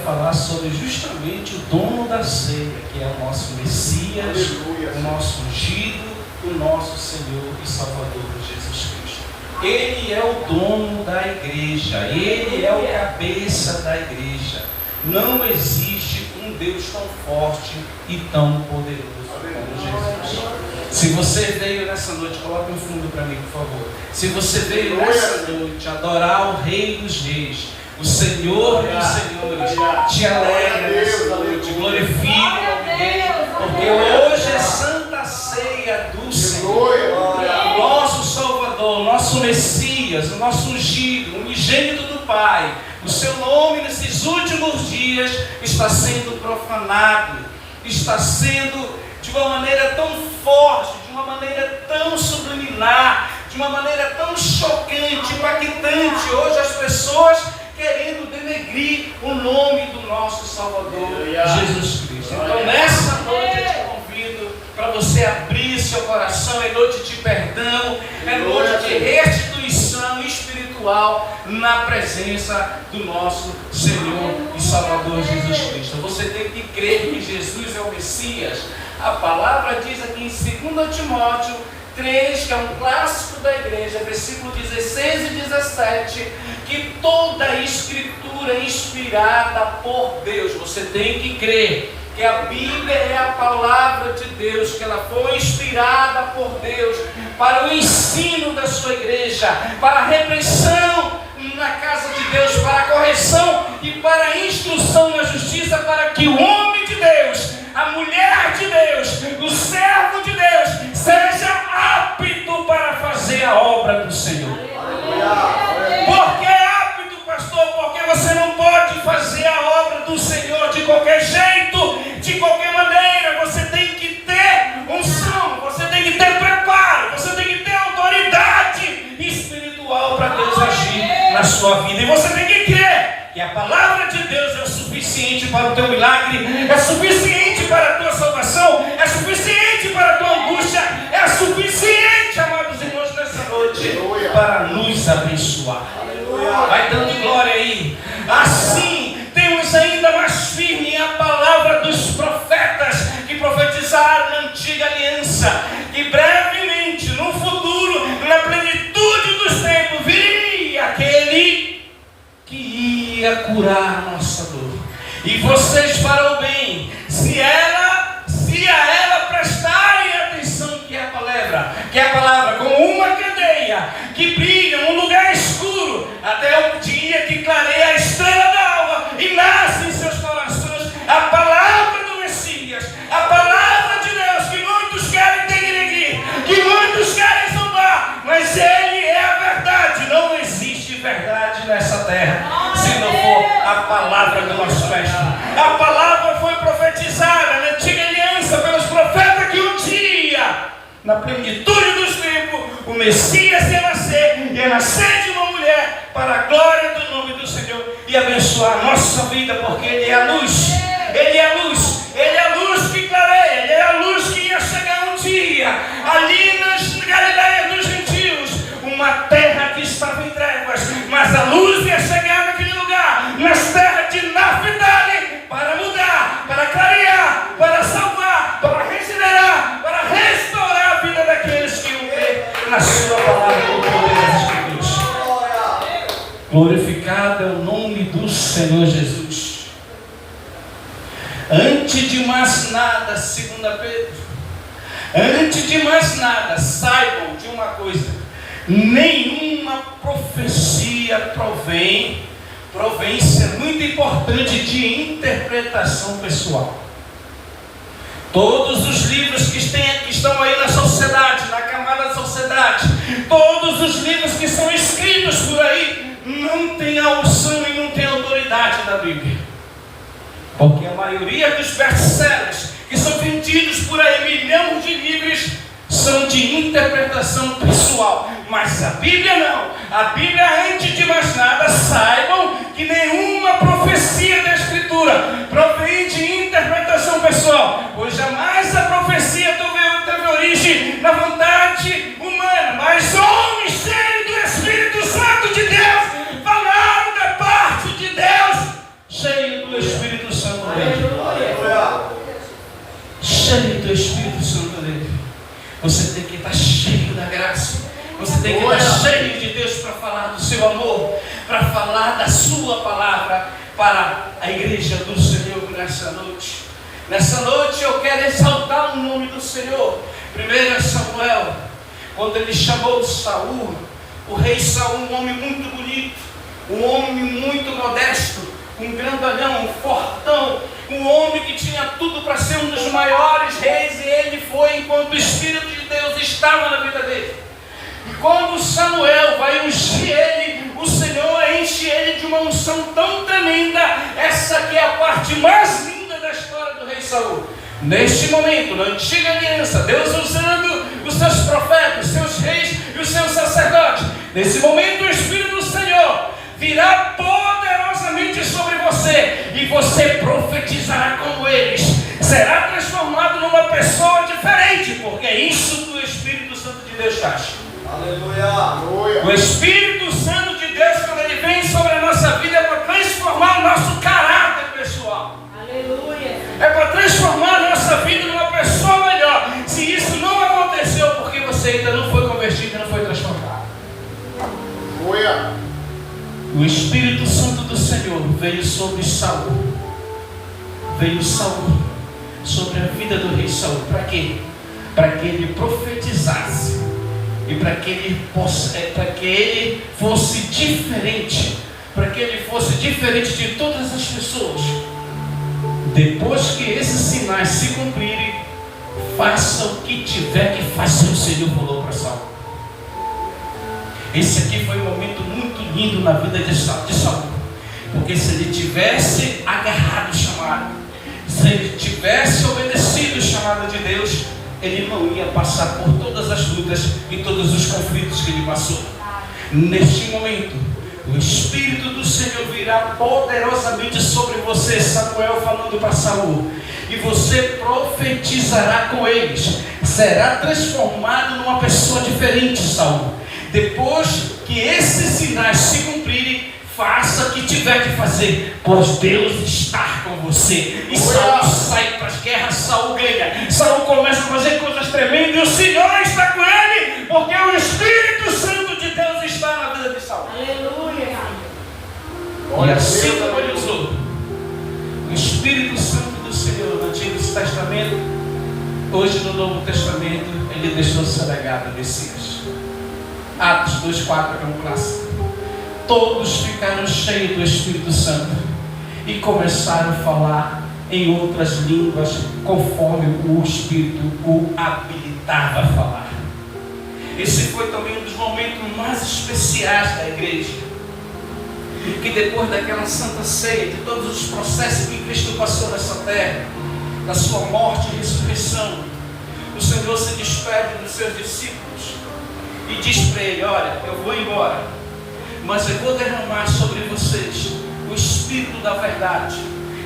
falar sobre justamente o dono da ceia, que é o nosso Messias, aleluia, o nosso ungido, o nosso Senhor e Salvador Jesus Cristo. Ele é o dono da igreja, ele é o cabeça da igreja. Não existe um Deus tão forte e tão poderoso como Jesus. Se você veio nessa noite, coloque um fundo para mim, por favor. Se você veio nessa noite adorar o Rei dos Reis, o Senhor dos Senhores, te alegra nessa noite, glorifique o nome dele, porque hoje é Santa Ceia do Senhor, o nosso Salvador, o nosso Messias, o nosso ungido, o unigênito do Pai. O seu nome nesses últimos dias está sendo profanado, está sendo de uma maneira tão forte, de uma maneira tão subliminar, de uma maneira tão chocante, impactante. Hoje as pessoas querendo denegrir o nome do nosso Salvador, Jesus Cristo. Então nessa noite eu te convido para você abrir seu coração. É noite de perdão, é noite de restituição espiritual na presença do nosso Senhor e Salvador Jesus Cristo. Você tem que crer que Jesus é o Messias. A palavra diz aqui em 2 Timóteo 3, que é um clássico da igreja, versículo 16 e 17, que toda a escritura é inspirada por Deus. Você tem que crer que a Bíblia é a palavra de Deus, que ela foi inspirada por Deus para o ensino da sua igreja, para a repreensão na casa de Deus, para a correção e para a instrução na justiça, para que o homem de Deus, a mulher de Deus, o servo de Deus, seja apto para fazer a obra do Senhor. Por que apto, pastor? Porque você não pode fazer a obra do Senhor de qualquer jeito, de qualquer maneira. Você tem que ter unção, você tem que ter preparo, você tem que ter autoridade espiritual para Deus agir na sua vida. E você tem que crer que a palavra de Deus é suficiente para o teu milagre, é suficiente para a tua salvação, é suficiente para a tua angústia, é suficiente, amados irmãos, nessa noite, para nos abençoar. Vai dando glória aí. Assim, temos ainda mais firme a palavra dos profetas que profetizaram na antiga aliança, que brevemente, no futuro, na plenitude dos tempos, viria aquele que ia curar a nossa dor. E vocês farão bem se a ela prestarem atenção, que é a palavra como uma candeia que brilha num lugar escuro até o dia que clareia a estrela da alva e nasce em seus corações a palavra do Messias, a palavra de Deus, que muitos querem denegrir, que muitos querem zombar, mas ele é a verdade. Não existe verdade nessa terra se não for a palavra do nosso mestre. A palavra foi profetizada na antiga aliança pelos profetas que um dia, na plenitude dos tempos, o Messias ia nascer de uma mulher para a glória do nome do Senhor e abençoar a nossa vida, porque Ele é a luz, Ele é a luz, Ele é a luz que clareia, Ele é a luz que ia chegar um dia ali nas Galileias dos gentios, uma terra que estava em trevas, mas a luz ia chegar naquele lugar, nas terras de Naphtali, para mudar, para clarear, para salvar, para regenerar, para restaurar a vida daqueles que o crê na sua palavra com poder das Escrituras. Glorificado é o nome do Senhor Jesus. Antes de mais nada, 2 Pedro, antes de mais nada, saibam de uma coisa: nenhuma profecia provém, isso é muito importante, de interpretação pessoal. Todos os livros que estão aí na sociedade, na camada da sociedade, todos os livros que são escritos por aí, não tem a unção e não tem a autoridade da Bíblia. Porque a maioria dos best-sellers que são vendidos por aí, milhões de livros, são de interpretação pessoal. Mas a Bíblia não. A Bíblia, antes de mais nada, saibam que nenhuma profecia da Escritura provém de interpretação pessoal, pois jamais a profecia teve origem na vontade humana, mas homens cheios do Espírito Santo de Deus falaram da parte de Deus, cheio do Espírito Espírito Santo dele. Cheio do Espírito Santo dele. Você tem que estar cheio da graça. Você tem que estar cheio de Deus para falar do seu amor, para falar da sua palavra para a igreja do Senhor nessa noite. Nessa noite eu quero exaltar o nome do Senhor. 1 Samuel, quando ele chamou Saul, o rei Saul, um homem muito bonito, um homem muito modesto, um grandalhão, um fortão, um homem que tinha tudo para ser um dos maiores reis, e ele foi enquanto o Espírito de Deus estava na vida dele. E quando Samuel vai ungir ele, o Senhor enche ele de uma unção tão tremenda. Essa que é a parte mais linda da história do rei Saul. Neste momento, na antiga aliança, Deus usando os seus profetas, os seus reis e os seus sacerdotes. Nesse momento o Espírito do Senhor virá poderosamente sobre você, e você profetizará como eles. Será transformado numa pessoa diferente, porque é isso que o Espírito Santo de Deus faz. Aleluia. O Espírito Santo de Deus, quando ele vem sobre a nossa vida, é para transformar o nosso caráter pessoal. Aleluia. É para transformar a nossa vida numa pessoa melhor. Se isso não aconteceu, porque você ainda não foi convertido, não foi transformado. Aleluia. O Espírito Santo do Senhor veio sobre Saul. Veio Saul sobre a vida do rei Saul. Para quê? Para que ele profetizasse. E para que ele fosse diferente, para que ele fosse diferente de todas as pessoas. Depois que esses sinais se cumprirem, faça o que tiver que fazer. O Senhor falou para Saul. Esse aqui foi um momento muito lindo na vida de Saul, porque se ele tivesse agarrado o chamado, se ele tivesse obedecido o chamado de Deus, ele não ia passar por todas as lutas e todos os conflitos que ele passou. Neste momento, o Espírito do Senhor virá poderosamente sobre você, Samuel falando para Saul, e você profetizará com eles. Será transformado numa pessoa diferente, Saul. Depois que esses sinais se cumprirem, faça o que tiver que fazer, pois Deus está com você. E Saul sai para as guerras, Saul ganha. Saul começa a fazer coisas tremendas, e o Senhor está com ele, porque o Espírito Santo de Deus está na vida de Saul. Aleluia. E assim como ele usou o Espírito Santo do Senhor no Antigo Testamento, hoje no Novo Testamento ele deixou seu legado a Messias. Atos 2,4 é um clássico. Todos ficaram cheios do Espírito Santo e começaram a falar em outras línguas, conforme o Espírito o habilitava a falar. Esse foi também um dos momentos mais especiais da igreja, que depois daquela santa ceia, de todos os processos que Cristo passou nessa terra, da sua morte e ressurreição, o Senhor se despede dos seus discípulos e diz para ele: olha, eu vou embora, mas eu vou derramar sobre vocês o Espírito da verdade.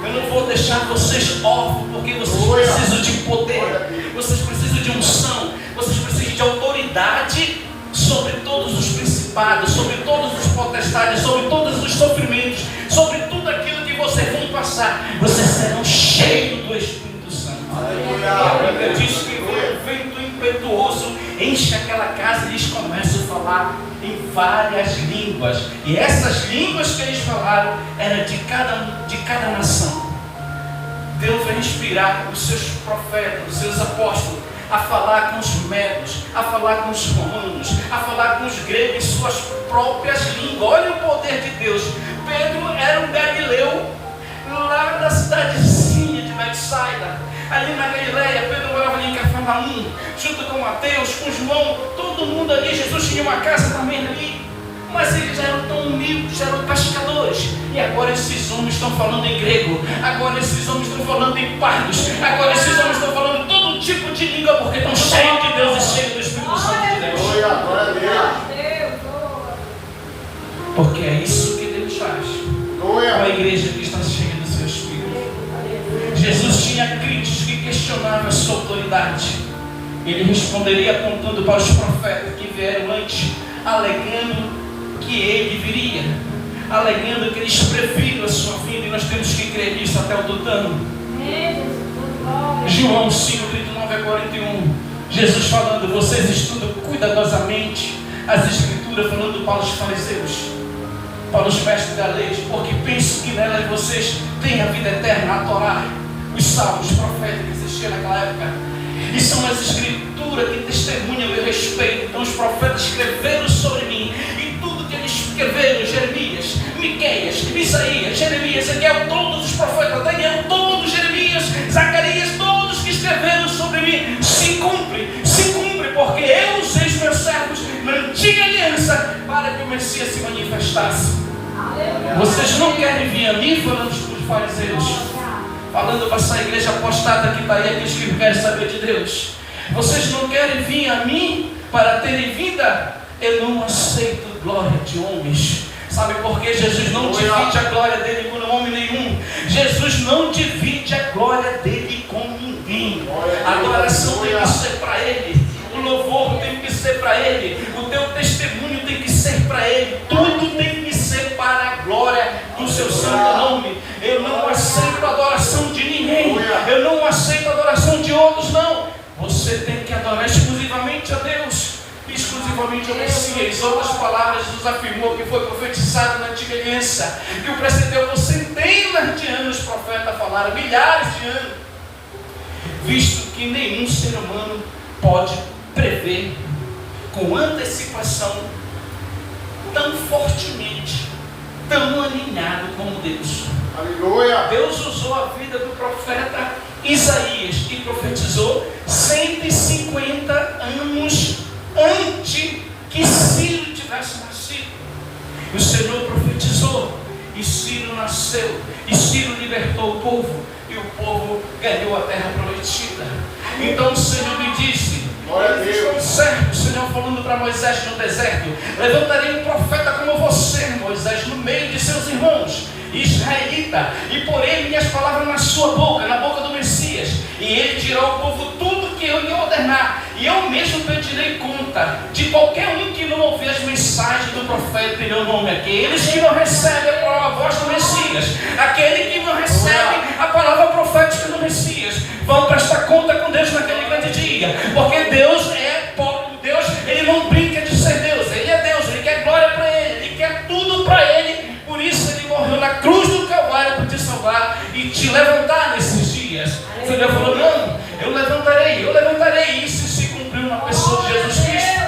Eu não vou deixar vocês órfãos, porque vocês precisam de poder, vocês precisam de unção, vocês precisam de autoridade sobre todos os principados, sobre todos os potestades, sobre todos os sofrimentos, sobre tudo aquilo que vocês vão passar. Vocês serão cheios do Espírito Santo. A Bíblia diz que um vento impetuoso enche aquela casa e eles começam a falar em várias línguas. E essas línguas que eles falaram eram de cada nação. Deus vai inspirar os seus profetas, os seus apóstolos, a falar com os medos, a falar com os romanos, a falar com os gregos em suas próprias línguas. Olha o poder de Deus. Pedro era um galileu lá da cidadezinha de Betsaida, ali na Galileia. Pedro morava ali em Cafarnaum, junto com Mateus, com João, todo mundo ali. Jesus tinha uma casa também ali, mas eles eram tão humildes, eram pescadores. E agora esses homens estão falando em grego, agora esses homens estão falando em pardos, agora esses homens estão falando todo tipo de língua, porque estão cheios de Deus e cheios do Espírito Santo de Deus. Porque é isso que Deus faz com a igreja que está cheia do seu Espírito. Jesus tinha críticos que questionavam a sua autoridade. Ele responderia apontando para os profetas que vieram antes, alegando que ele viria. alegando que eles previram a sua vida, e nós temos que crer nisso até o tutano. João 5, 39 a 41, Jesus falando: vocês estudam cuidadosamente as Escrituras, falando para os fariseus, para os mestres da lei, porque penso que nelas vocês têm a vida eterna, a Torá, os salmos, os profetas que existiam naquela época. E são as Escrituras que testemunham o meu respeito. Então os profetas escreveram sobre mim, e tudo que eles escreveram, Jeremias, Miqueias, Isaías, Jeremias, Ezequiel, todos os profetas, Daniel, todos, Jeremias, Zacarias, todos que escreveram sobre mim, se cumpre, porque eu usei os meus servos na antiga aliança para que o Messias se manifestasse. Vocês não querem vir a mim, falando para os fariseus, falando para essa igreja apostada que está aí, aqueles que querem saber de Deus. Vocês não querem vir a mim para terem vida? Eu não aceito glória de homens. Sabe por que Jesus não divide a glória dele com homem nenhum? Jesus não divide a glória dele com ninguém. A adoração tem que ser para ele, o louvor tem que ser para ele, o teu testemunho tem que ser para ele, tudo tem que ser para a glória do seu santo nome. Eu não aceito a adoração de ninguém, eu não aceito a adoração de outros, não. Você tem que adorar exclusivamente a Deus, exclusivamente ao Messias. Outras palavras, Jesus afirmou que foi profetizado na antiga aliança, que o precedeu por centenas de anos. Os profetas falaram, milhares de anos, visto que nenhum ser humano pode prever com antecipação tão fortemente, tão alinhado como Deus. Aleluia. Deus usou a vida do profeta Isaías e profetizou 150 anos antes que Ciro tivesse nascido. O Senhor profetizou, e Ciro nasceu, e Ciro libertou o povo, e o povo ganhou a terra prometida. Então o Senhor me disse, eles estão certos, o Senhor falando para Moisés no deserto: levantarei um profeta como você, Moisés, no meio de seus irmãos, israelita, e porei minhas palavras na sua boca, na boca do Messias, e ele dirá ao povo tudo que eu lhe ordenar, e eu mesmo pedirei conta de qualquer um que não ouvir as mensagens do profeta em meu nome. Aqueles que não recebem a voz do Messias, aquele que não recebe a palavra profética do Messias, vão prestar conta com Deus naquele grande dia, porque Deus é pobre. Deus, ele não brinca de ser Deus, ele é Deus, ele quer glória para ele quer tudo para ele. Por isso ele morreu na cruz do Calvário para te salvar e te levantar nesses dias. O Senhor falou: não, eu levantarei. Isso se cumpriu na pessoa de Jesus Cristo.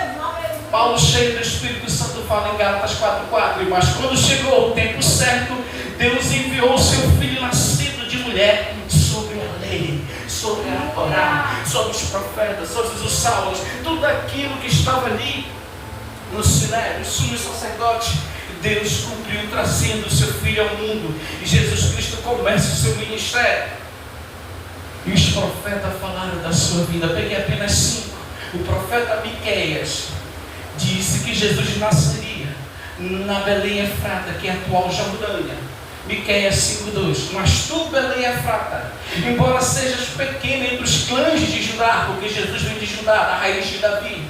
Paulo, cheio do Espírito Santo, fala em Gálatas 4:4: mas quando chegou o tempo certo, Deus enviou o seu filho nascido de mulher sobre a lei, sobre a Torá, sobre os profetas, sobre os salmos, tudo aquilo que estava ali no Sinédrio, os sumos sacerdotes. Deus cumpriu trazendo o seu filho ao mundo, e Jesus Cristo começa o seu ministério. E os profetas falaram da sua vida. Peguei apenas 5. O profeta Miqueias disse que Jesus nasceria na Belém Efrata, que é a atual Jordânia. Miqueias 5:2: mas tu, Belém Efrata, embora sejas pequena entre os clãs de Judá, porque Jesus vem de Judá, da raiz de Davi,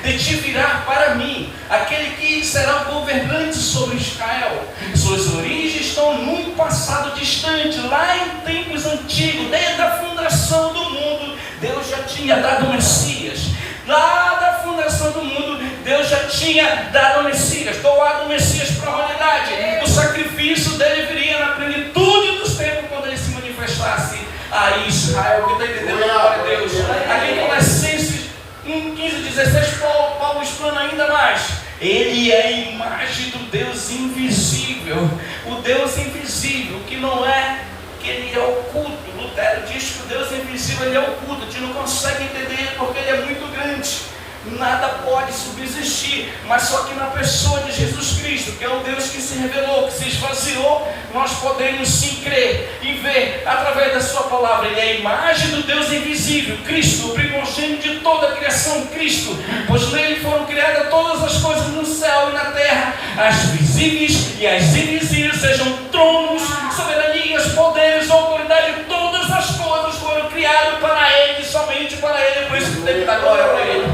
de ti virá para mim aquele que será o governante sobre Israel. Suas origens estão num passado distante, lá em tempos antigos, desde a fundação do mundo. Deus já tinha dado o Messias. Lá da fundação do mundo, Deus já tinha dado o Messias, doado o Messias para a humanidade. O sacrifício dele viria na plenitude dos tempos, quando ele se manifestasse a Israel. Que está entendendo? Glória a Deus. Aqui em Colossenses 1:15-16, Paulo explana ainda mais. Ele é a imagem do Deus invisível. O Deus invisível, que não é que ele é oculto. Lutero diz que o Deus invisível, ele é oculto. A gente não consegue entender ele porque ele é muito grande. Nada pode subsistir, mas só que na pessoa de Jesus Cristo, que é o Deus que se revelou, que se esvaziou, nós podemos sim crer e ver através da sua palavra. Ele é a imagem do Deus invisível, Cristo, o primogênito de toda a criação, Cristo, pois nele foram criadas todas as coisas no céu e na terra, as visíveis e as invisíveis, sejam tronos, soberanias, poderes, autoridade, todas as coisas foram criadas para ele, somente para ele. Por isso tem que dar glória para ele.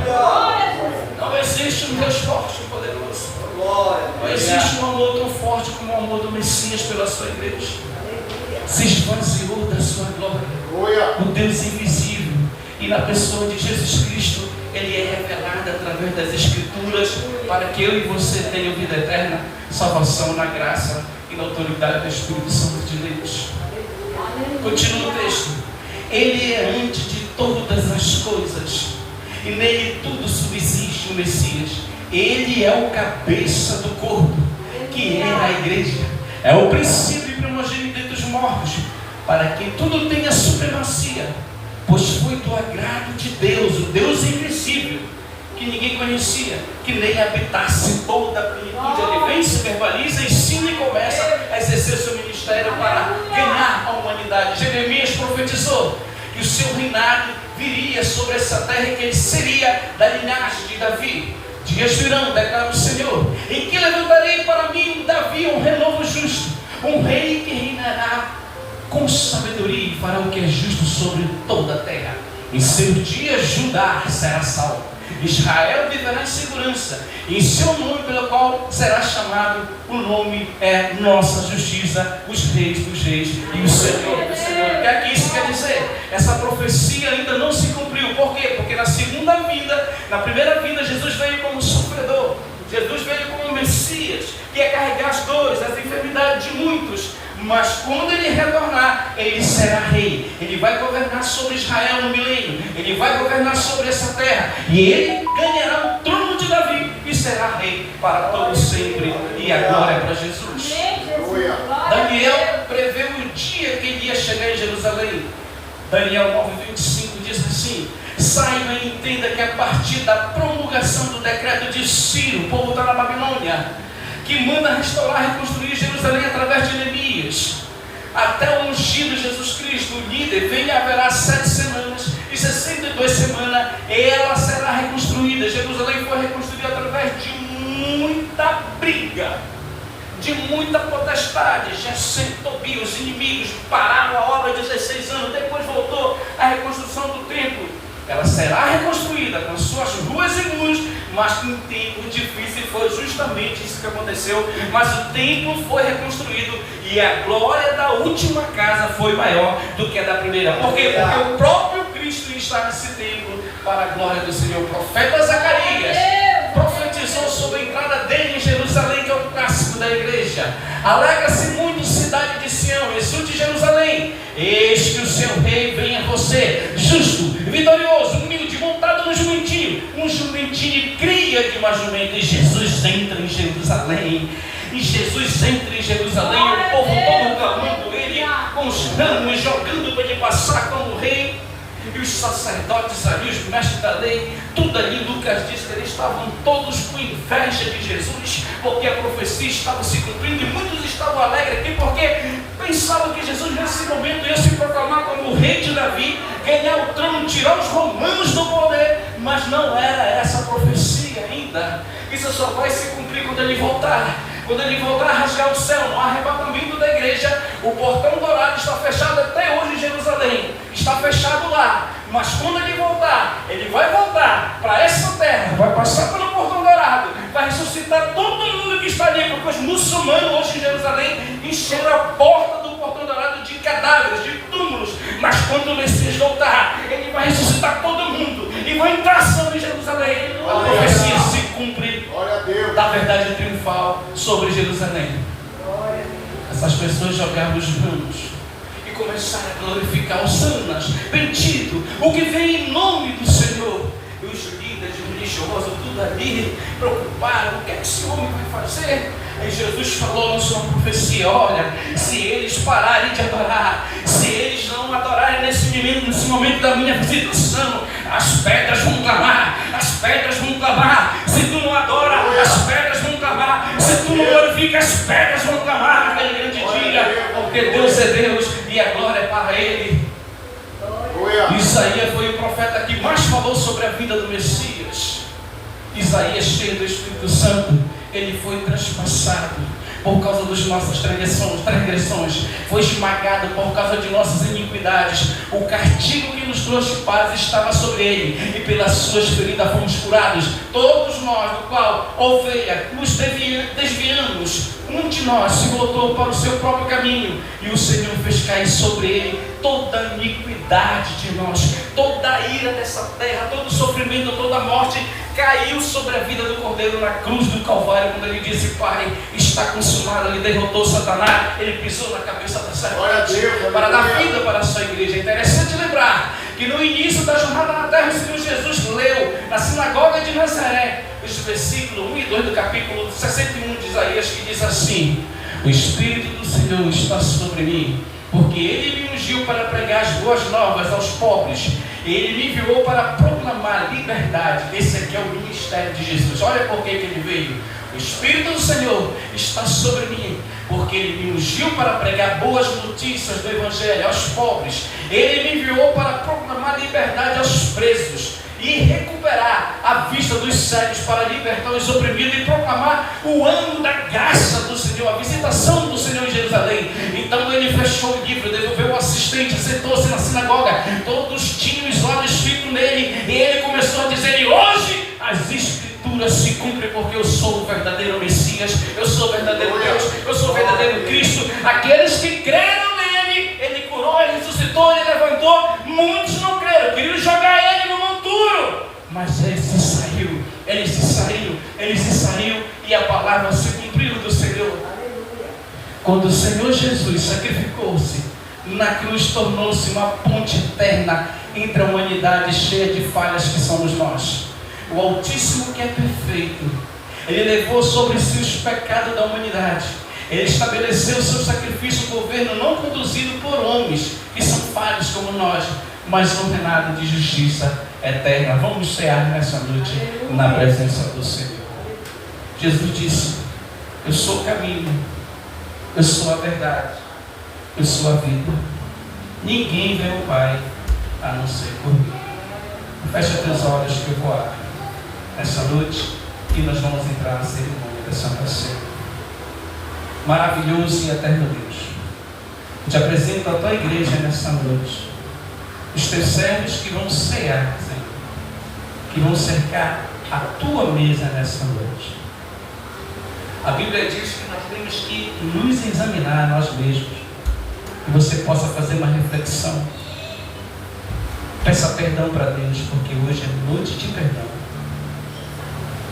Não existe um Deus forte e poderoso. Não existe um amor tão forte forte como o amor do Messias pela sua igreja. Se esvaziou da sua glória. O Deus invisível. E na pessoa de Jesus Cristo, Ele é revelado através das Escrituras para que eu e você tenham vida eterna, salvação na graça e na autoridade do Espírito Santo de Deus. Continua o texto. Ele é antes de todas as coisas e nele tudo subsiste, o Messias. Ele é o cabeça do corpo, que é a igreja. É o princípio e primogênito dos mortos, para que tudo tenha supremacia, pois foi do agrado de Deus, o Deus invisível, que ninguém conhecia, que nem habitasse toda a plenitude. Ele vem, se verbaliza, ensina e começa a exercer seu ministério para ganhar a humanidade. Jeremias profetizou que o seu reinado viria sobre essa terra e que ele seria da linhagem de Davi. Dias virão, declara o Senhor, em que levantarei para mim, Davi, um renovo justo, um rei que reinará com sabedoria e fará o que é justo sobre toda a terra. Em seus dias Judá será salvo, Israel viverá em segurança, e em seu nome pelo qual será chamado, o nome é Nossa Justiça, os reis dos reis e o Senhor do Senhor. O que é que isso quer dizer? Essa profecia ainda não se cumpriu. Por quê? Porque na segunda vinda, na primeira vinda, Jesus veio como sofredor, Jesus veio como Messias, que ia carregar as dores, as enfermidades de muitos. Mas quando ele retornar, ele será rei. Ele vai governar sobre Israel no milênio. Ele vai governar sobre essa terra. E ele ganhará o trono de Davi e será rei para todo sempre. E a glória é para Jesus. Daniel preveu o dia que ele ia chegar em Jerusalém. Daniel 9:25 diz assim: saiba e entenda que a partir da promulgação do decreto de Ciro, o povo está na Babilônia, que manda restaurar e reconstruir Jerusalém através de Neemias, até o ungido Jesus Cristo, o líder, vem e haverá 7 semanas e 62 semanas, ela será reconstruída. Jerusalém foi reconstruída através de muita briga, de muita potestade. Gesem, Tobias, os inimigos pararam a obra 16 anos, depois voltou a reconstrução do templo. Ela será reconstruída com suas ruas e muros, mas com um tempo difícil. Foi justamente isso que aconteceu. Mas o templo foi reconstruído e a glória da última casa foi maior do que a da primeira. Por quê? Porque o próprio Cristo está nesse templo para a glória do Senhor. O profeta Zacarias profetizou sobre a entrada dele em Jerusalém, que é o clássico da igreja. Alegra-se muito, cidade de Sião, exulte Jerusalém, eis que o seu rei vem a você, justo, vitorioso, humilde, montado no jumentinho. Um jumentinho cria de uma jumenta. E Jesus entra em Jerusalém. E Jesus entra em Jerusalém, o povo todo clamando ele, com os ramos, jogando para ele passar como rei. E os sacerdotes ali, os mestres da lei, tudo ali, Lucas diz que eles estavam todos com inveja de Jesus, porque a profecia estava se cumprindo, e muitos estavam alegres aqui, porque pensavam que Jesus nesse momento ia se proclamar como o rei de Davi, ganhar o trono, tirar os romanos do poder. Mas não era essa a profecia ainda. Isso só vai se cumprir quando ele voltar. Quando ele voltar a rasgar o céu, no arrebatamento da igreja, o portão dourado está fechado até hoje em Jerusalém. Está fechado lá. Mas quando ele voltar, ele vai voltar para essa terra, vai passar pelo portão dourado, vai ressuscitar todo mundo que está ali, porque os muçulmanos hoje em Jerusalém encheram a porta do portão dourado de cadáveres, de túmulos. Mas quando o Messias voltar, ele vai ressuscitar todo mundo e vai entrar sobre Jerusalém. A profecia se cumpre da verdade triunfal sobre Jerusalém. Essas pessoas jogavam os ramos e começaram a glorificar os sanas, bendito o que vem em nome do Senhor. E os líderes religiosos, tudo ali, preocuparam: o que é que esse homem vai fazer? Aí Jesus falou na sua profecia: olha, se eles pararem de adorar, se eles não adorarem nesse momento da minha visitação, as pedras vão clamar, as pedras vão clamar. Se tu não adora, as pedras vão clamar. Se tu não glorifica, as pedras vão clamar naquele grande dia, porque Deus é Deus e a glória é para Ele. Isaías foi o profeta que mais falou sobre a vida do Messias. Isaías, cheio do Espírito Santo, ele foi transpassado por causa das nossas transgressões, foi esmagado por causa de nossas iniquidades. O castigo que nos trouxe paz estava sobre ele, e pelas suas feridas fomos curados. Todos nós, do qual ovelha, nos desviamos, Um de nós se voltou para o seu próprio caminho, e o Senhor fez cair sobre ele toda a iniquidade de nós, toda a ira dessa terra, todo o sofrimento, toda a morte caiu sobre a vida do Cordeiro na cruz do Calvário, quando ele disse: Pai, está consumado. Ele derrotou Satanás, ele pisou na cabeça da serpente para dar vida para a sua igreja. É interessante lembrar que no início da jornada na terra, o Senhor Jesus leu na sinagoga de Nazaré os versículos 1 e 2 do capítulo 61 de Isaías, que diz assim: o Espírito do Senhor está sobre mim, porque Ele me ungiu para pregar as boas novas aos pobres, Ele me enviou para proclamar liberdade. Esse aqui é o ministério de Jesus. Olha por que Ele veio. O Espírito do Senhor está sobre mim, porque Ele me ungiu para pregar boas notícias do Evangelho aos pobres. Ele me enviou para proclamar liberdade aos presos e recuperar a vista dos cegos, para libertar os oprimidos e proclamar o ano da graça do Senhor, a visitação do Senhor em Jerusalém. Então ele fechou o livro, devolveu o assistente, sentou-se na sinagoga, todos tinham os olhos fitos nele, e ele começou a dizer: e hoje as Escrituras se cumprem, porque eu sou o verdadeiro Messias, eu sou o verdadeiro Deus, eu sou o verdadeiro Cristo. Aqueles que creram nele, ele curou, ele ressuscitou, ele levantou. Muitos não creram, queriam jogar ele no monturo, mas ele se saiu, e a palavra se cumpriu do Senhor. Quando o Senhor Jesus sacrificou-se na cruz, tornou-se uma ponte eterna entre a humanidade cheia de falhas que somos nós. O Altíssimo, que é perfeito, Ele levou sobre si os pecados da humanidade. Ele estabeleceu o seu sacrifício, um governo não conduzido por homens que são falhos como nós, mas um reinado de justiça eterna. Vamos cear nessa noite na presença do Senhor. Jesus disse: eu sou o caminho, eu sou a verdade, eu sou a vida. Ninguém vê o Pai a não ser por mim. Fecha teus olhos que eu vou orar nessa noite e nós vamos entrar na cerimônia da Santa Ceia. Maravilhoso e eterno Deus, eu te apresento a tua igreja nessa noite, os teus servos que vão cear, Senhor, que vão cercar a tua mesa nessa noite. A Bíblia diz que nós temos que nos examinar a nós mesmos, que você possa fazer uma reflexão. Peça perdão para Deus, porque hoje é noite de perdão.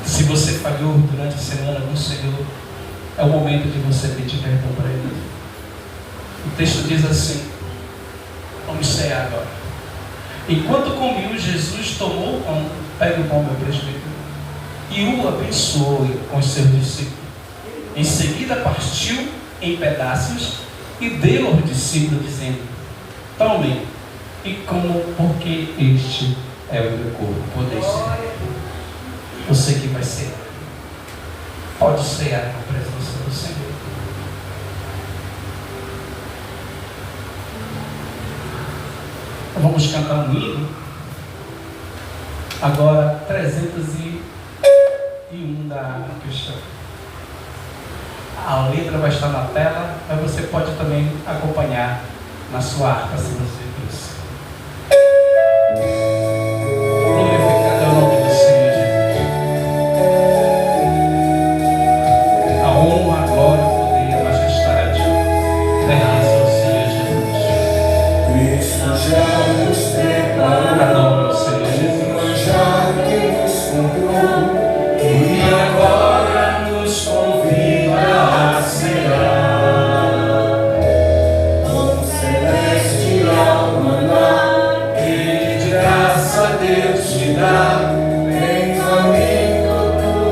Se você falhou durante a semana com o Senhor, é o momento de você pedir perdão para Ele. O texto diz assim: vamos cear agora. Enquanto comiam, Jesus tomou o pão, pega o pão, meu presbítero, e o abençoou com os seus discípulos. Em seguida partiu em pedaços e deu aos discípulos, dizendo: tomem e comam, porque este é o meu corpo. Podeis cear. Você que vai cear, pode cear na presença do Senhor. Vamos cantar um hino. Agora 301 da orquestra. A letra vai estar na tela, mas você pode também acompanhar na sua harpa, se você quiser. Glorificado é o nome do Senhor Jesus. A honra, a glória, o poder e a majestade pertence ao Senhor Jesus. Cristo já nos preparou, Adoro o Senhor Jesus. já que nos comprou, e agora nos convida a cear. Pão celestial maná, que de graça Deus te dá, vem faminto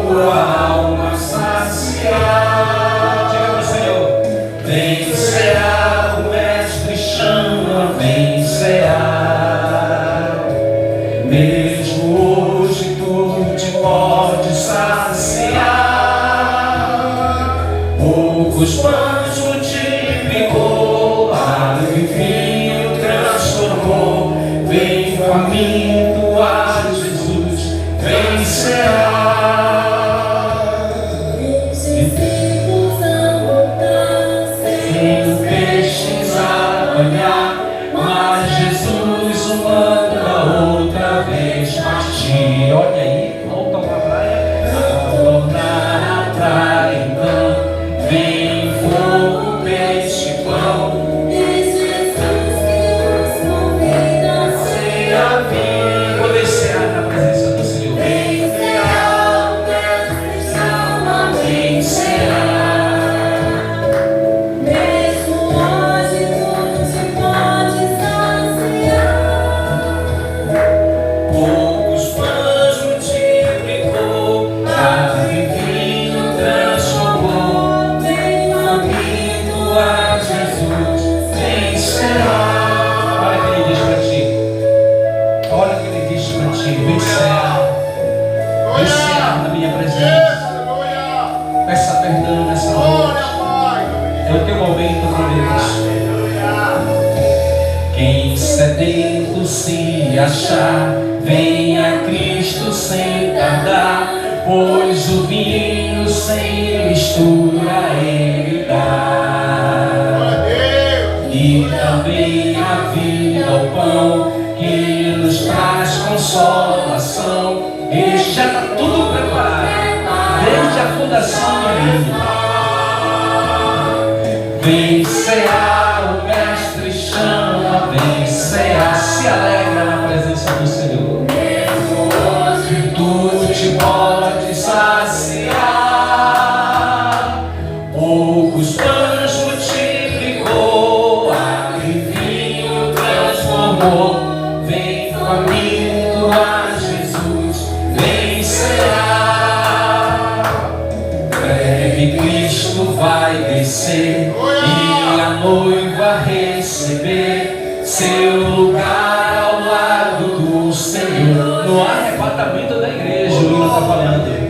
tua alma saciar. Diga para o Senhor: Vem cear, o mestre chama, vem cear. Mesmo hoje tu te pode saciar. Poucos pães multiplicou, água e vinho transformou. Vem faminto a Jesus, vem cear. Discípulos a voltar, Sem peixes a banhar, mas Jesus o manda outra vez partir. olha aí, volta para a praia. Ao tornar a praia, então, vem Quem sedento se achar, venha a Cristo sem tardar, pois o vinho sem mistura Ele dá. E também a vida, o pão, que nos traz consolação. Este já está tudo preparado, desde a fundação do mundo. Vem cear, o Mestre chama, vem cear, se alegra na presença do Senhor. Tu te pode saciar, poucos pães multiplicou, água e vinho transformou. Vem faminto a Jesus, vem cear. Breve Cristo vai descer e a noiva receber seu lugar ao lado do Senhor. No arrebatamento da igreja, o hino está falando.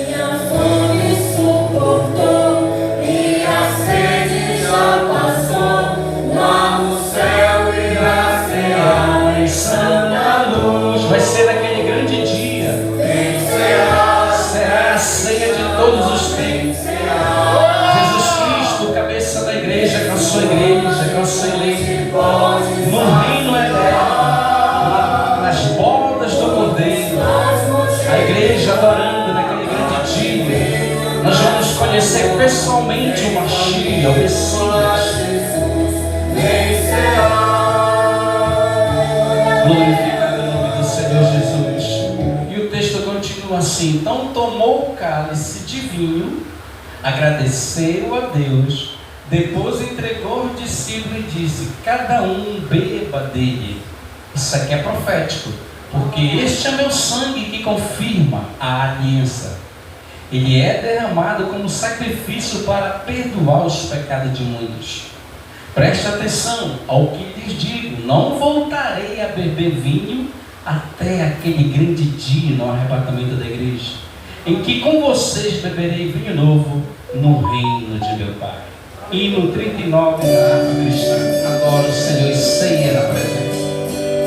Minha fome suportou e a sede já passou. Lá no céu irá cear em santa luz. Vai ser aquele grande dia. Será a ceia de todos os tempos. Jesus Cristo, cabeça da igreja, com a sua igreja, com a sua eleita, no reino eterno, nas bodas do Cordeiro, a igreja adorando naquele grande dia. Nós vamos conhecer pessoalmente o Mashiach, o Messias. Glorificado o nome do Senhor Jesus. E o texto continua assim: então tomou o cálice de vinho, agradeceu a Deus, depois entregou ao discípulo e disse: cada um beba dele. Isso aqui é profético, porque este é meu sangue que confirma a aliança. Ele é derramado como sacrifício para perdoar os pecados de muitos. Preste atenção ao que lhes digo: não voltarei a beber vinho até aquele grande dia no arrebatamento da igreja, em que com vocês beberei vinho novo no reino de meu Pai. Hino 39 na harpa cristã. Adoro o Senhor e ceia na presença.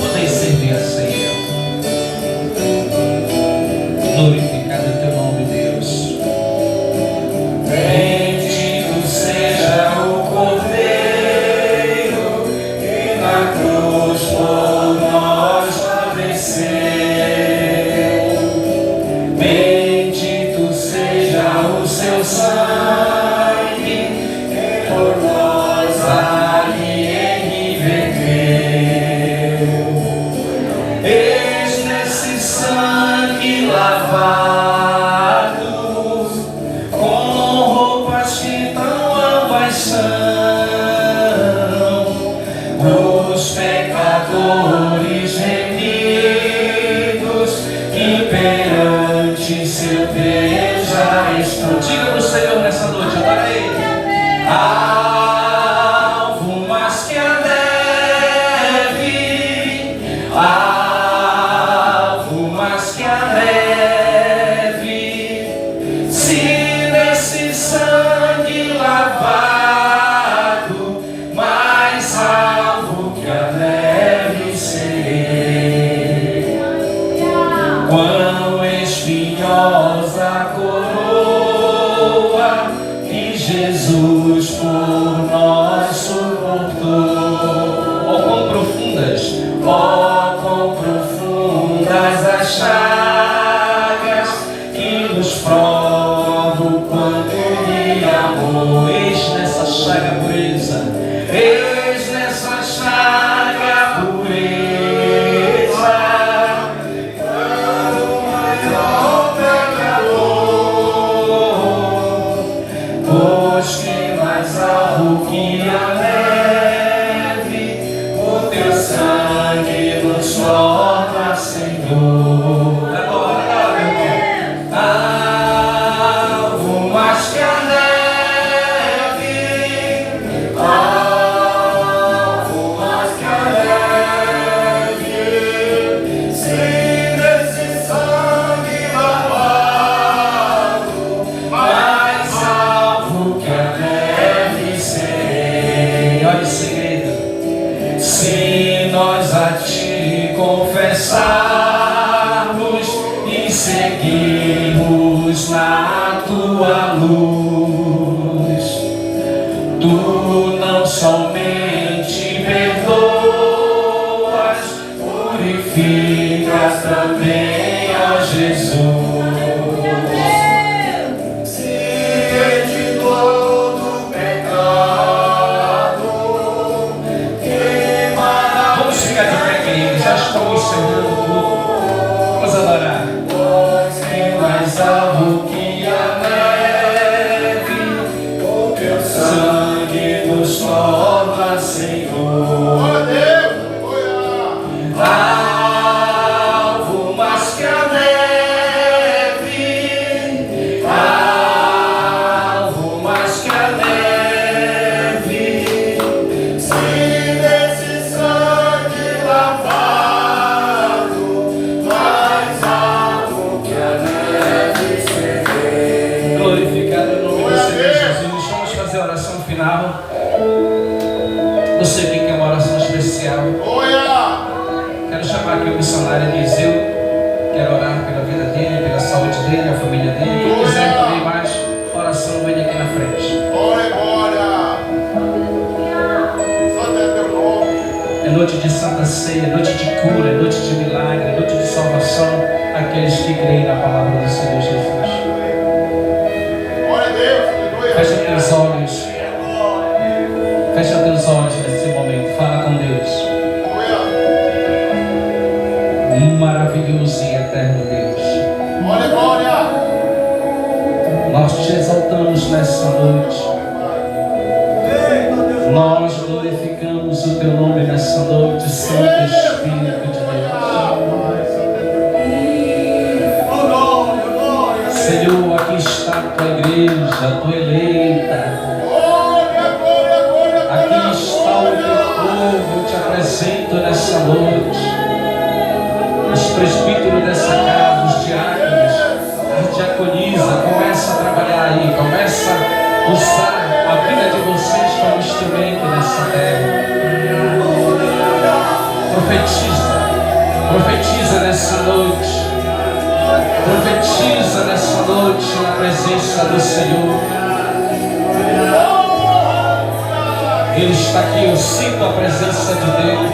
Podeis servir a ceia. Glorificado o teu nome, Deus. Bendito seja o Cordeiro que na cruz por nós padeceu. Bendito seja o seu sangue que por nós ali verteu. Eis nesse sangue lavados, com roupas que tão ambas são, os pecadores remidos que perante seu Deus já estão. Diga para o Senhor nessa noite: adora Ele. Alvo mais que a neve, alvo mais que a neve, se nesse sangue lavado, mais alvo que a neve serei. Quão espinhosa a coroa que Jesus por nós suportou. Oh, quão profundas as chagas que nos provam o quanto Ele amou. Eis nessa chaga a pureza, eis nessa chaga a pureza. Quando o maior pecador, pois que mais alto que a neve, o teu sangue nos torna, Senhor. Agora, meu irmão. Alvo mais que a neve, alvo mais que a neve, se nesse sangue lavado, mais alvo que a neve serei. Olha o segredo. Se nós a Ti confessarmos e seguirmos na Tua luz. Tu não somente perdoas, purificas também, ó Jesus. Já estamos encerrando tudo. Vamos adorar. Mais alto que a neve, o teu sangue nos torna, Senhor. Alvo mais que a neve, alvo mais que a neve. Se desse sangue lavado, mais alvo que a neve se vê. Glorificado o nome do Senhor Jesus. Vamos fazer a oração final. Você que quer uma oração especial. Quero chamar aqui o missionário Eliseu. Quero orar pela vida dele, pela saúde dele, a família dele. Quem quiser também mais oração, vem aqui na frente. É noite de Santa Ceia, noite de cura, noite de milagre, noite de salvação. Aqueles que creem na palavra do Senhor Jesus. Fecha teus olhos. Fecha teus olhos nesse momento. Fala com Deus. Maravilhoso e eterno Deus. Nós te exaltamos nessa noite. Nós glorificamos o teu nome nessa noite, Santo Espírito de Deus. Senhor, aqui está a tua igreja, a tua eleita. Aqui está o teu povo, te apresento nessa noite. Os presbíteros dessa casa, os diáconos, a diaconisa, começa a trabalhar aí, começa a usar a vida de vocês como instrumento nessa terra. Profetiza nessa noite. Profetiza nessa noite na presença do Senhor. Ele está aqui, eu sinto a presença de Deus.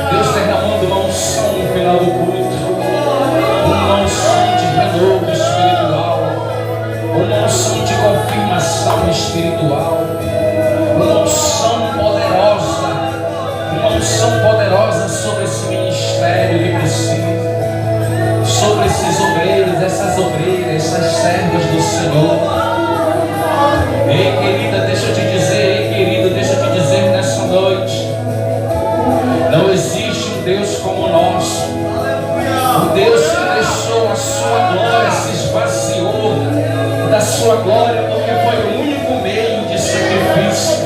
Deus derramando uma unção no final do culto, uma unção de renovo espiritual, uma unção de confirmação espiritual, uma unção poderosa sobre esse ministério que precisa, sobre esses obreiros, essas obreiras, essas servas do Senhor. Ei, querida, deixa eu te dizer, querido, deixa eu te dizer nessa noite. Não existe um Deus como o nosso. Um Deus que deixou a sua glória, se esvaziou da sua glória, porque foi o único meio de sacrifício.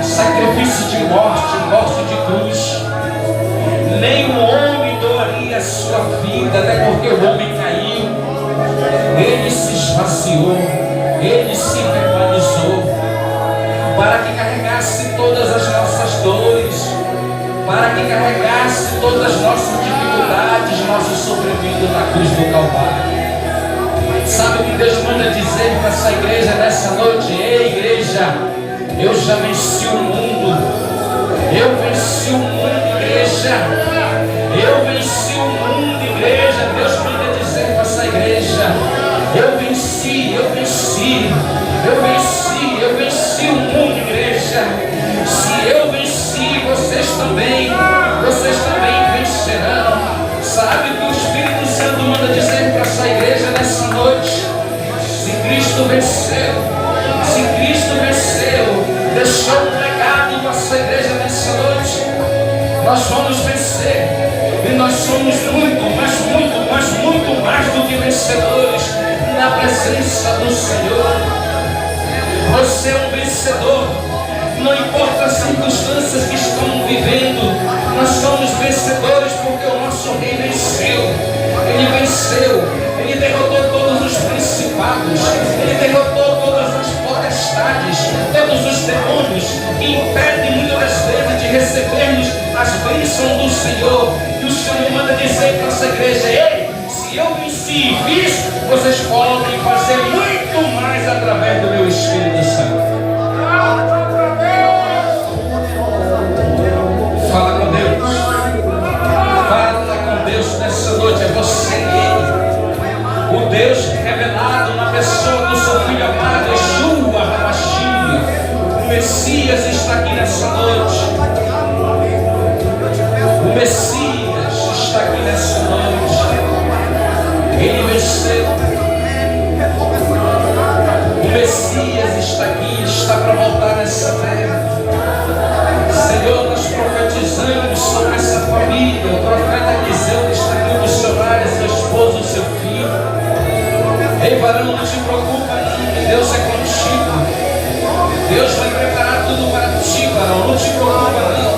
Sacrifício de morte, morte de cruz. Nenhum homem doaria a sua vida, até porque o homem caiu. Ele se esvaziou, ele se verbalizou, para que carregasse todas as nossas dores, para que carregasse todas as nossas dificuldades, nosso sofrimento na cruz do Calvário. Sabe o que Deus manda dizer para essa igreja nessa noite? Ei, igreja, eu já venci o mundo. Eu venci o mundo, igreja. Eu venci o mundo, igreja. Deus manda dizer para essa igreja: eu venci, eu venci, eu venci, eu venci o mundo, igreja. Se eu venci, vocês também vencerão. Sabe o que o Espírito Santo manda dizer para essa igreja nessa noite? Se Cristo venceu, deixou um legado para essa igreja nessa noite, nós vamos vencer. E nós somos muito mais do que vencedores na presença do Senhor. Você é um vencedor. Não importa as circunstâncias que estão vivendo, nós somos vencedores porque o nosso rei venceu. Ele venceu, ele derrotou todos os principados, ele derrotou todas as potestades, todos os demônios que impedem muitas das vezes de recebermos as bênçãos do Senhor. E o Senhor me manda dizer para essa igreja: ei, se eu venci e fiz, vocês podem fazer muito mais através do meu Espírito Santo. Fala com Deus. Fala com Deus nessa noite. É você e Ele. O Deus revelado na pessoa do seu Filho amado, Yeshua HaMashiach. O Messias está aqui nessa noite. O Messias está aqui nessa noite. Ele venceu. O Messias está aqui, está para voltar nessa terra. Senhor, nós profetizamos sobre essa família. O profeta Eliseu está aqui do seu lar, seu esposo, seu filho. Ei, varão, não te preocupa não, que Deus é contigo. Deus vai preparar tudo para ti, varão, não te preocupa não.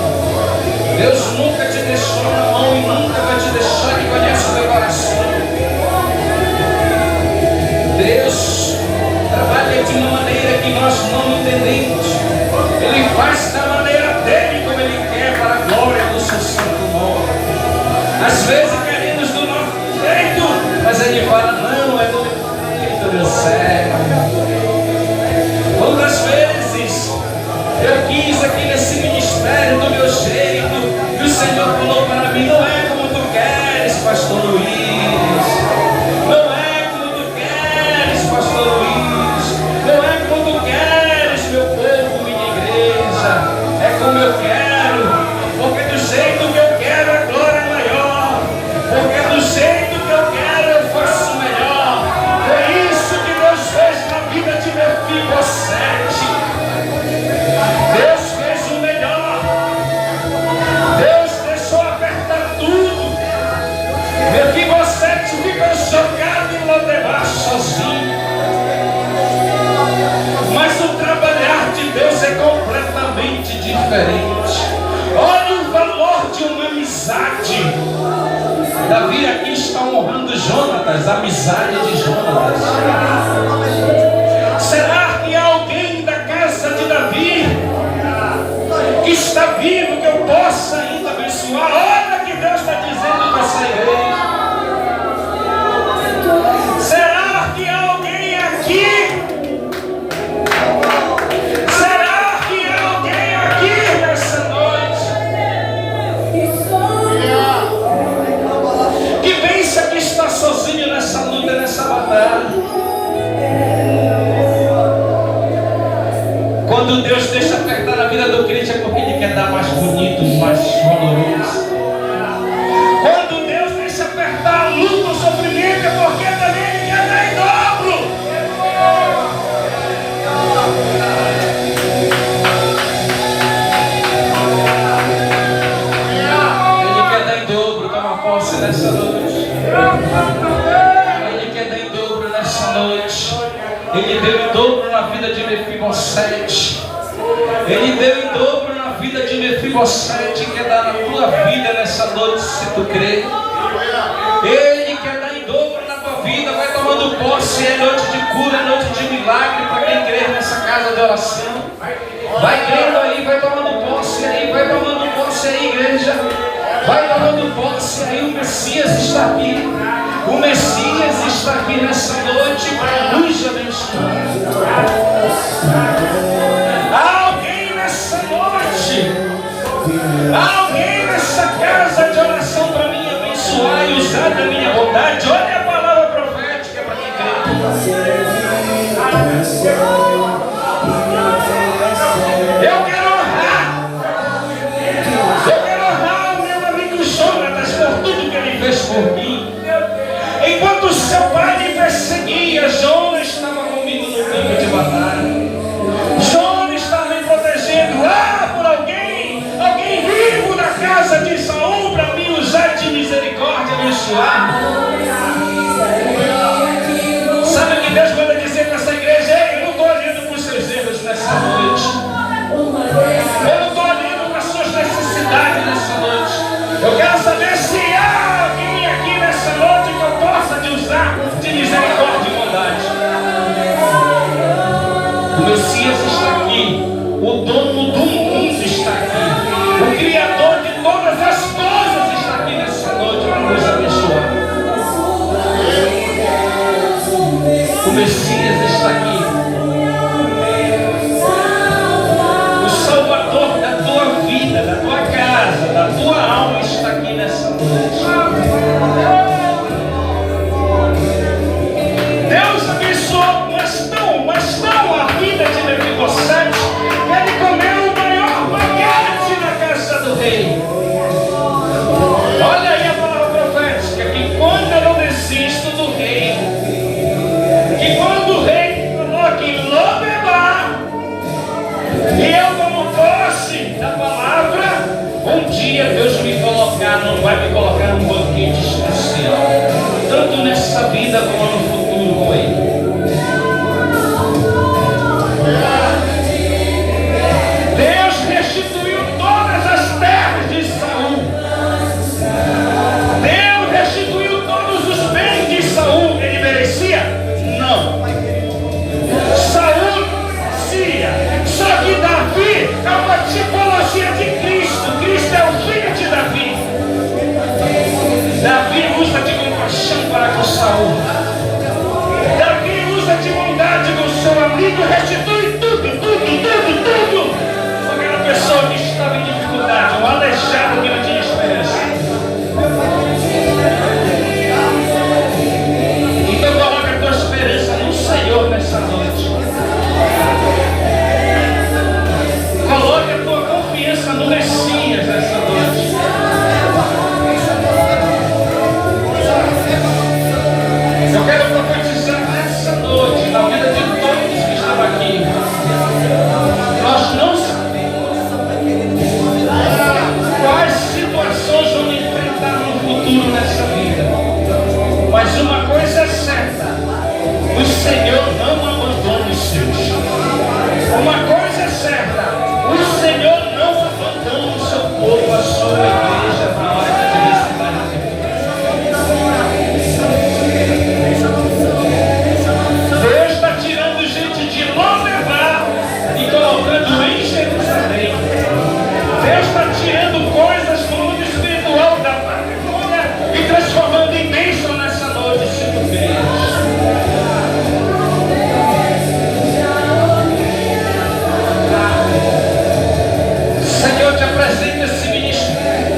Deus nunca te deixou na mão e nunca vai te deixar, que conhece o teu coração. Deus trabalha de uma maneira que nós não entendemos. Ele faz da maneira dele como ele quer, para a glória do seu santo nome. Às vezes queremos do nosso jeito, mas ele fala: não, é do meu jeito, meu servo. Quantas vezes eu quis aqui nesse ministério do meu jeito, e o Senhor falou para mim: não é como tu queres, pastor Luiz. Não é como tu queres, pastor Luiz. Não é como tu queres, meu povo, minha igreja. É como eu quero, porque do jeito que eu quero a glória é maior. Porque do jeito que eu quero eu faço melhor. Foi isso que Deus fez na vida de Mefibosete. Deus fez o melhor. Deus deixou apertar tudo. Mefibosete ficou jogado em Lodebar sozinho. Mas o trabalhar de Deus é completamente diferente. Olha o valor de uma amizade. Davi aqui está honrando Jonatas, a amizade de Jonatas. Será que há alguém da casa de Davi que está vivo, que eu possa ainda abençoar? Olha o que Deus está dizendo para essa igreja. Será que há alguém aqui? Será que há alguém aqui nessa noite que pensa que está sozinho nessa luta, nessa batalha? Quando Deus deixa apertar a vida do crente é porque Ele quer dar mais bonito, mais valoroso. Quando Deus deixa apertar a luta, o sofrimento, é porque também Ele quer dar em dobro. Ele quer dar em dobro, toma posse nessa noite. Ele quer dar em dobro nessa noite. Ele deu em dobro na vida de Mefibosete. Ele deu em dobro na vida de Mefibosete. Quer dar na tua vida nessa noite, se tu crê. Ele quer dar em dobro na tua vida. Vai tomando posse. É noite de cura, é noite de milagre para quem crê nessa casa de oração. Vai crendo aí, vai tomando posse aí, vai tomando posse aí, igreja. Vai tomando posse aí, o Messias está aqui. O Messias está aqui nessa noite para nos abençoar. Há alguém nessa noite, há alguém nessa casa de oração para me abençoar e usar da minha bondade. Olha a palavra profética para quem crê. Eu quero honrar o meu amigo Jonatas por tudo que ele fez por mim. Enquanto seu pai me perseguia, Jonas estava comigo no campo de batalha. Jonas estava me protegendo lá por alguém vivo da casa de Saul para me usar de misericórdia, abençoar. Sabe o que Deus manda dizer para essa igreja? Ei, eu não estou olhando para os seus erros nessa noite. Eu não estou olhando para as suas necessidades nessa noite. Eu quero saber se há alguém aqui nessa noite que eu possa te usar de misericórdia e bondade. O Messias está aqui. O dono do mundo está aqui. O da tua alma está aqui nessa noite. Deus abençoou, mas não a vida de Mefibosete. Ele comeu o maior banquete na casa do rei. Olha aí a palavra profética, que quando eu não desisto do rei, que quando o rei coloca em Lodebar, e eu como posse da palavra, um dia Deus vai me colocar num banquete especial, tanto nessa vida como no futuro com Ele. Deus restituiu todas as terras de Saul. Deus restituiu todos os bens de Saul. Ele merecia? Não. Saul merecia. Só que Davi é uma tipologia de Cristo. Cristo é o filho de Davi. Davi usa de compaixão para com Saul. Davi usa de bondade com seu amigo, restitui tudo. Aquela pessoa que estava em dificuldade, um aleijado que não tinha esperança. Então coloca a tua esperança no Senhor nessa noite. Coloca a tua confiança no Messias nessa noite. Eu quero profetizar nessa noite, na vida de todos que estavam aqui. Nós não sabemos quais situações vamos enfrentar no futuro nessa vida. Mas uma coisa é certa: o Senhor não abandona os seus. Uma coisa é certa: o Senhor não abandona o seu povo, a sua igreja, na hora de adversidade. Deus está tirando gente de Lodebar e colocando em Jerusalém. Deus está tirando coisas no mundo espiritual da Babilônia e transformando em bênção nessa noite, se tu crês. Senhor, te apresenta esse ministério.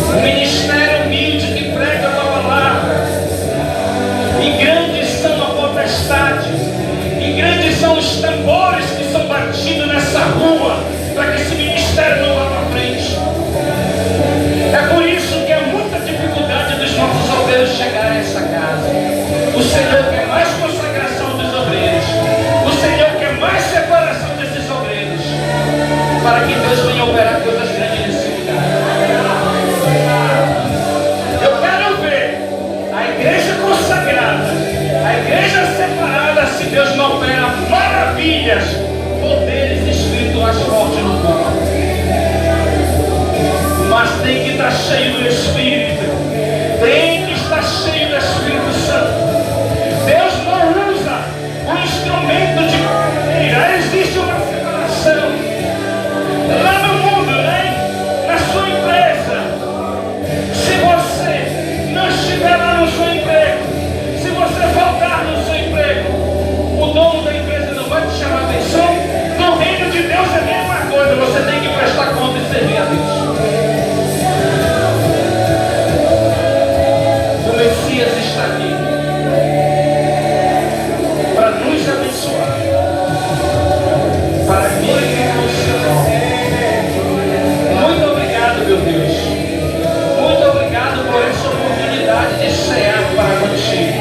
Um ministério humilde que prega a tua palavra. E grandes são a potestade. E grandes são os tambores que são batidos nessa rua para que esse ministério não vá para frente. É por isso que há muita dificuldade dos nossos obreiros chegar a essa casa. O Senhor quer mais consagração dos obreiros. O Senhor quer mais separação desses obreiros, para que Deus venha operar coisas grandes nesse lugar. Eu quero ver a igreja consagrada, a igreja separada, se Deus não opera maravilhas, poderes espirituais fortes no corpo. Mas tem que estar cheio do Espírito. Tem que estar cheio do Espírito Santo. Deus não usa um instrumento de maneira. Existe uma separação. Lá no mundo, né? Na sua empresa. Se você não estiver lá no seu emprego, se você faltar no seu emprego, o dono da empresa não vai te chamar atenção. No reino de Deus é a mesma coisa. Você tem que prestar conta e servir a Deus. O Messias está aqui para nos abençoar, para glorificar o seu nome. Muito obrigado, meu Deus. Muito obrigado por essa oportunidade de cear para contigo.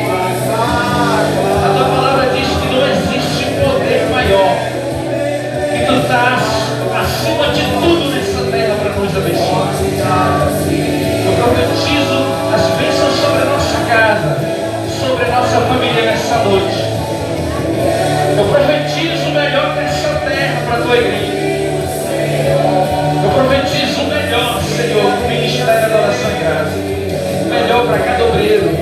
A tua palavra diz que não existe poder maior, que tu estás acima de tudo nessa terra para nos abençoar. Eu profetizo as bênçãos sobre a nossa casa, sobre a nossa família nessa noite. Eu profetizo o melhor dessa terra para a tua igreja.